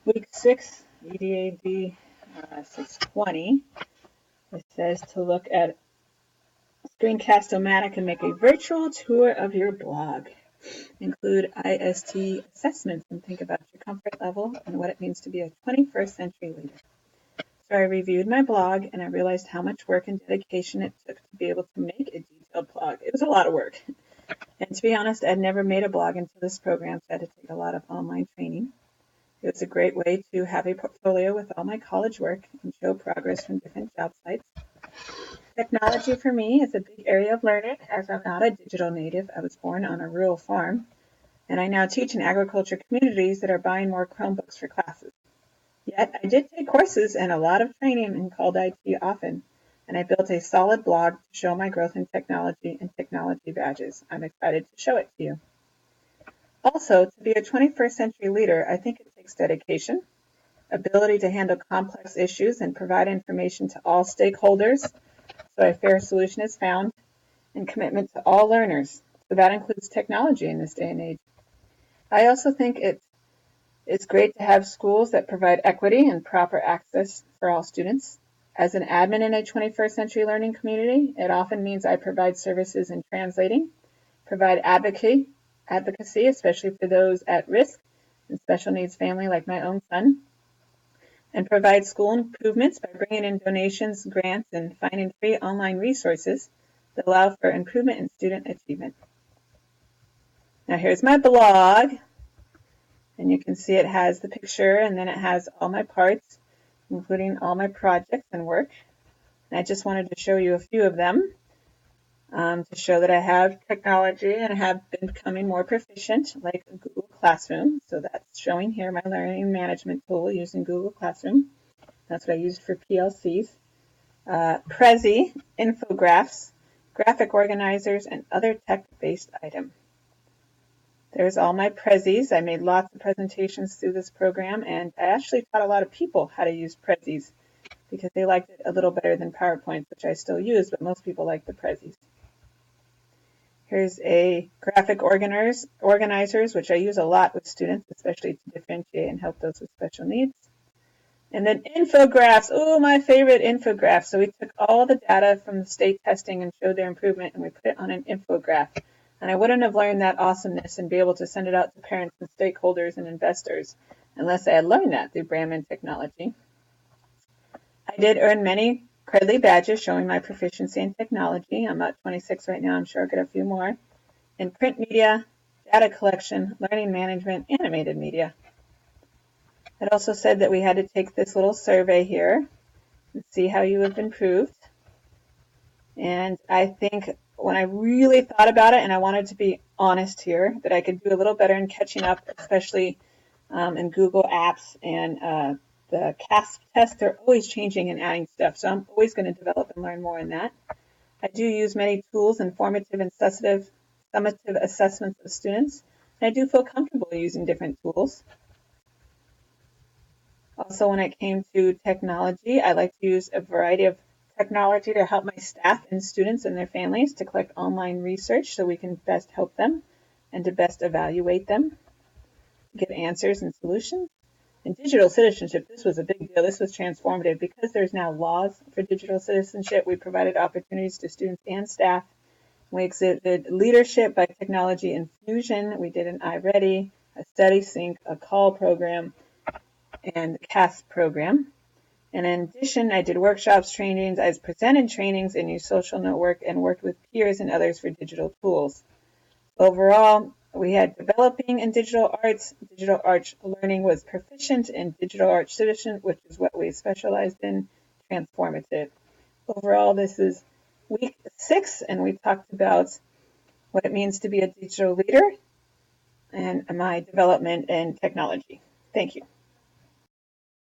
Week 6, EDAD 620. It says to look at Screencast-O-Matic and make a virtual tour of your blog. Include IST assessments and think about your comfort level and what it means to be a 21st century leader. So I reviewed my blog and I realized how much work and dedication it took to be able to make a detailed blog. It was a lot of work. And to be honest, I'd never made a blog until this program, so I had to take a lot of online training. It was a great way to have a portfolio with all my college work and show progress from different job sites. Technology for me is a big area of learning, as I'm not a digital native. I was born on a rural farm, and I now teach in agriculture communities that are buying more Chromebooks for classes. Yet I did take courses and a lot of training and called IT often, and I built a solid blog to show my growth in technology and technology badges. I'm excited to show it to you. Also, to be a 21st century leader, I think it takes dedication, ability to handle complex issues and provide information to all stakeholders so a fair solution is found, and commitment to all learners. So that includes technology in this day and age. I also think it's great to have schools that provide equity and proper access for all students. As an admin in a 21st century learning community, it often means I provide services in translating, provide advocacy, especially for those at risk and special needs family like my own son, and provide school improvements by bringing in donations, grants, and finding free online resources that allow for improvement in student achievement. Now here's my blog, and you can see it has the picture, and then it has all my parts, including all my projects and work. And I just wanted to show you a few of them to show that I have technology and have been becoming more proficient, like Google Classroom. So that's showing here my learning management tool using Google Classroom. That's what I used for PLCs. Prezi, infographs, graphic organizers, and other tech-based items. There's all my Prezis. I made lots of presentations through this program, and I actually taught a lot of people how to use Prezis because they liked it a little better than PowerPoint, which I still use, but most people like the Prezis. Here's a graphic organizers, which I use a lot with students, especially to differentiate and help those with special needs. And then infographs. Oh, my favorite infographs. So we took all the data from the state testing and showed their improvement, and we put it on an infograph. And I wouldn't have learned that awesomeness and be able to send it out to parents and stakeholders and investors unless I had learned that through Brandman Technology. I did earn many Credly badges showing my proficiency in technology. I'm at 26 right now. I'm sure I'll get a few more. In print media, data collection, learning management, animated media. It also said that we had to take this little survey here and see how you have improved. And I think when I really thought about it, and I wanted to be honest here, that I could do a little better in catching up, especially in Google Apps and the CASP tests. They're always changing and adding stuff, so I'm always going to develop and learn more in that. I do use many tools and formative and summative assessments of students, and I do feel comfortable using different tools. Also, when it came to technology, I like to use a variety of technology to help my staff and students and their families to collect online research so we can best help them and to best evaluate them, get answers and solutions. In digital citizenship, this was a big deal. This was transformative because there's now laws for digital citizenship. We provided opportunities to students and staff. We exhibited leadership by technology infusion. We did an iReady, a study sync, a call program, and the CASP program. And in addition, I did workshops, trainings, I presented trainings and used social network and worked with peers and others for digital tools. Overall, we had developing in digital arts learning was proficient in digital arts citizen, which is what we specialized in, transformative. Overall, this is week 6, and we talked about what it means to be a digital leader and my development in technology. Thank you.